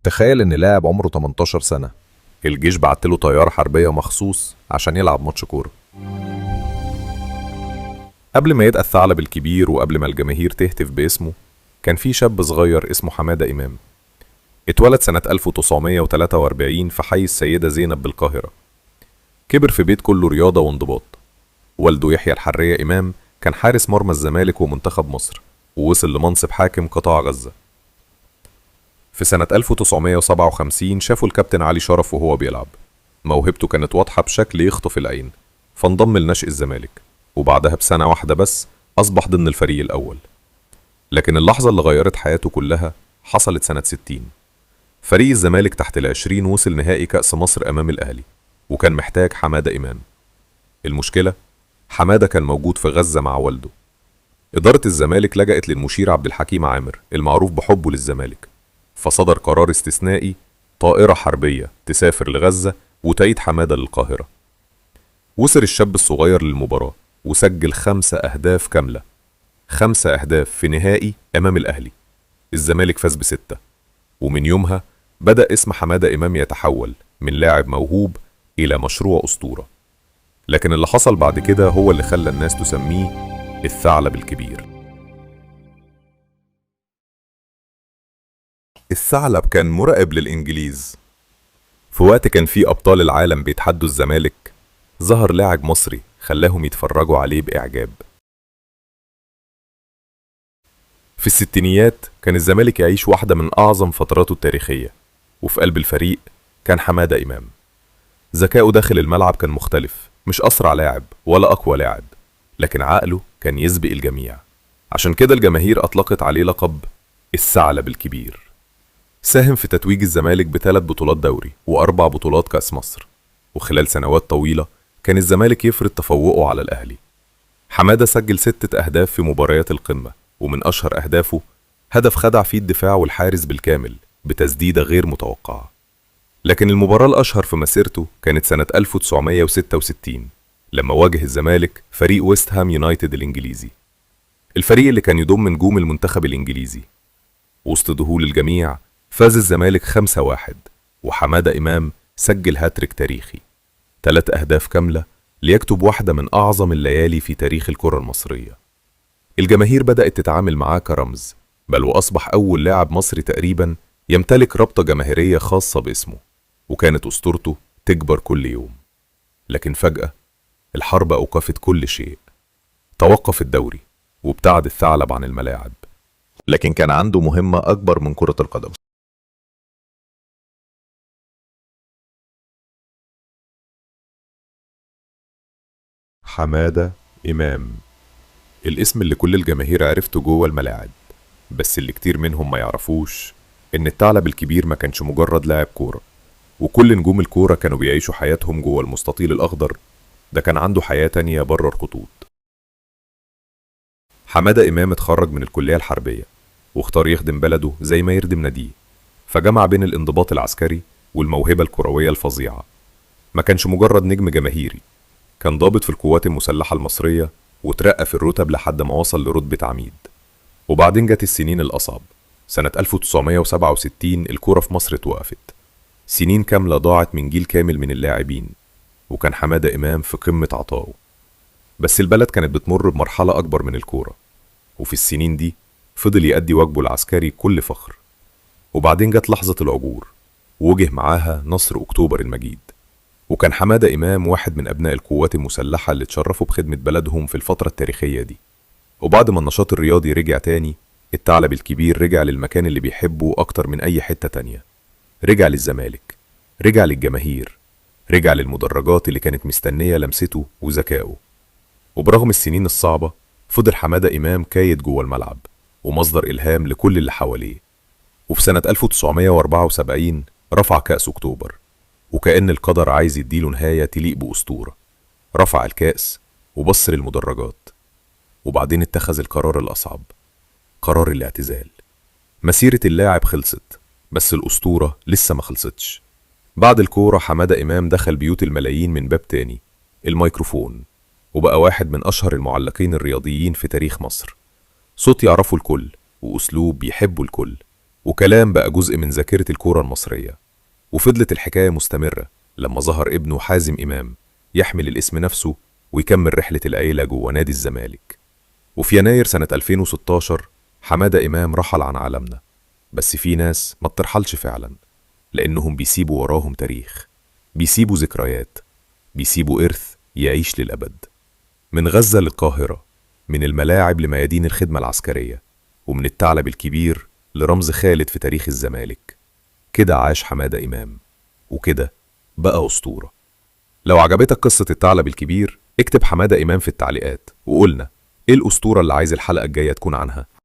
تخيل إن لاعب عمره 18 سنة الجيش بعتله طيارة حربية مخصوص عشان يلعب ماتش كورة. قبل ما يبقى الثعلب الكبير وقبل ما الجماهير تهتف باسمه، كان في شاب صغير اسمه حمادة إمام. اتولد سنة 1943 في حي السيدة زينب بالقاهرة. كبر في بيت كله رياضة وانضباط. والده يحيى الحرية إمام كان حارس مرمى الزمالك ومنتخب مصر، ووصل لمنصب حاكم قطاع غزة. في سنة 1957 شافوا الكابتن علي شرف وهو بيلعب. موهبته كانت واضحة بشكل يخطف العين، فانضم لنشء الزمالك، وبعدها بسنة واحدة بس أصبح ضمن الفريق الأول. لكن اللحظة اللي غيرت حياته كلها حصلت سنة 60. فريق الزمالك تحت ال20 وصل نهائي كأس مصر أمام الأهلي، وكان محتاج حمادة إمام. المشكلة، حمادة كان موجود في غزة مع والده. إدارة الزمالك لجأت للمشير عبد الحكيم عامر المعروف بحبه للزمالك، فصدر قرار استثنائي، طائرة حربية تسافر لغزة وتعيد حمادة للقاهرة. وصل الشاب الصغير للمباراة وسجل 5 أهداف كاملة، 5 أهداف في نهائي أمام الأهلي. الزمالك فاز ب6، ومن يومها بدأ اسم حمادة إمام يتحول من لاعب موهوب إلى مشروع أسطورة. لكن اللي حصل بعد كده هو اللي خلى الناس تسميه الثعلب الكبير. الثعلب كان مرعب للإنجليز. في وقت كان فيه أبطال العالم بيتحدوا الزمالك، ظهر لاعب مصري خلاهم يتفرجوا عليه بإعجاب. في الستينيات كان الزمالك يعيش واحدة من أعظم فتراته التاريخية، وفي قلب الفريق كان حمادة إمام. ذكاؤه داخل الملعب كان مختلف، مش أسرع لاعب ولا أقوى لاعب، لكن عقله كان يسبق الجميع. عشان كده الجماهير أطلقت عليه لقب الثعلب الكبير. ساهم في تتويج الزمالك ب3 بطولات دوري و4 بطولات كأس مصر، وخلال سنوات طويلة كان الزمالك يفرض تفوقه على الأهلي. حمادة سجل 6 أهداف في مباريات القمة، ومن أشهر أهدافه هدف خدع فيه الدفاع والحارس بالكامل بتسديدة غير متوقعة. لكن المباراة الأشهر في مسيرته كانت سنة 1966 لما واجه الزمالك فريق ويست هام يونايتد الإنجليزي، الفريق اللي كان يضم نجوم المنتخب الإنجليزي. وسط ذهول الجميع فاز الزمالك 5-1، وحمادة إمام سجل هاتريك تاريخي، 3 أهداف كاملة ليكتب واحدة من أعظم الليالي في تاريخ الكرة المصرية. الجماهير بدأت تتعامل معاه كرمز، بل وأصبح أول لاعب مصري تقريبا يمتلك رابطة جماهيرية خاصة باسمه، وكانت أسطورته تكبر كل يوم. لكن فجأة الحرب أوقفت كل شيء. توقف الدوري وابتعد الثعلب عن الملاعب، لكن كان عنده مهمة أكبر من كرة القدم. حمادة إمام، الاسم اللي كل الجماهير عرفته جوه الملاعب، بس اللي كتير منهم ما يعرفوش إن الثعلب الكبير ما كانش مجرد لاعب كورة، وكل نجوم الكورة كانوا بيعيشوا حياتهم جوه المستطيل الأخضر. ده كان عنده حياة تانية بره الخطوط. حمادة إمام اتخرج من الكلية الحربية واختار يخدم بلده زي ما يردم ناديه، فجمع بين الانضباط العسكري والموهبة الكروية الفظيعة. ما كانش مجرد نجم جماهيري، كان ضابط في القوات المسلحة المصرية، وترقى في الرتب لحد ما وصل لرتبة عميد. وبعدين جت السنين الأصعب. سنة 1967 الكورة في مصر اتوقفت، سنين كاملة ضاعت من جيل كامل من اللاعبين، وكان حمادة إمام في قمة عطائه. بس البلد كانت بتمر بمرحلة أكبر من الكورة، وفي السنين دي فضل يأدي واجبه العسكري بكل فخر. وبعدين جت لحظة العبور، ووجه معاها نصر أكتوبر المجيد، وكان حمادة إمام واحد من أبناء القوات المسلحة اللي اتشرفوا بخدمة بلدهم في الفترة التاريخية دي. وبعد ما النشاط الرياضي رجع تاني، الثعلب الكبير رجع للمكان اللي بيحبه أكتر من أي حتة تانية. رجع للزمالك، رجع للجماهير، رجع للمدرجات اللي كانت مستنية لمسته وذكائه. وبرغم السنين الصعبة فضل حمادة إمام كايد جوه الملعب ومصدر إلهام لكل اللي حواليه. وفي سنة 1974 رفع كأس أكتوبر، وكأن القدر عايز يديله نهاية تليق بأسطورة. رفع الكأس وبص للمدرجات، وبعدين اتخذ القرار الأصعب، قرار الاعتزال. مسيرة اللاعب خلصت، بس الأسطورة لسه ما خلصتش. بعد الكورة حمادة إمام دخل بيوت الملايين من باب تاني، الميكروفون، وبقى واحد من أشهر المعلقين الرياضيين في تاريخ مصر. صوت يعرفه الكل، وأسلوب يحبه الكل، وكلام بقى جزء من ذاكرة الكورة المصرية. وفضلت الحكاية مستمرة لما ظهر ابنه حازم إمام يحمل الاسم نفسه ويكمل رحلة العيلة جوه نادي الزمالك. وفي يناير سنة 2016 حمادة إمام رحل عن عالمنا. بس في ناس ما بترحلش فعلا، لأنهم بيسيبوا وراهم تاريخ، بيسيبوا ذكريات، بيسيبوا إرث يعيش للأبد. من غزة للقاهرة، من الملاعب لميادين الخدمة العسكرية، ومن الثعلب الكبير لرمز خالد في تاريخ الزمالك. كده عاش حمادة إمام، وكده بقى أسطورة. لو عجبتك قصة الثعلب الكبير اكتب حمادة إمام في التعليقات وقولنا إيه الأسطورة اللي عايز الحلقة الجاية تكون عنها.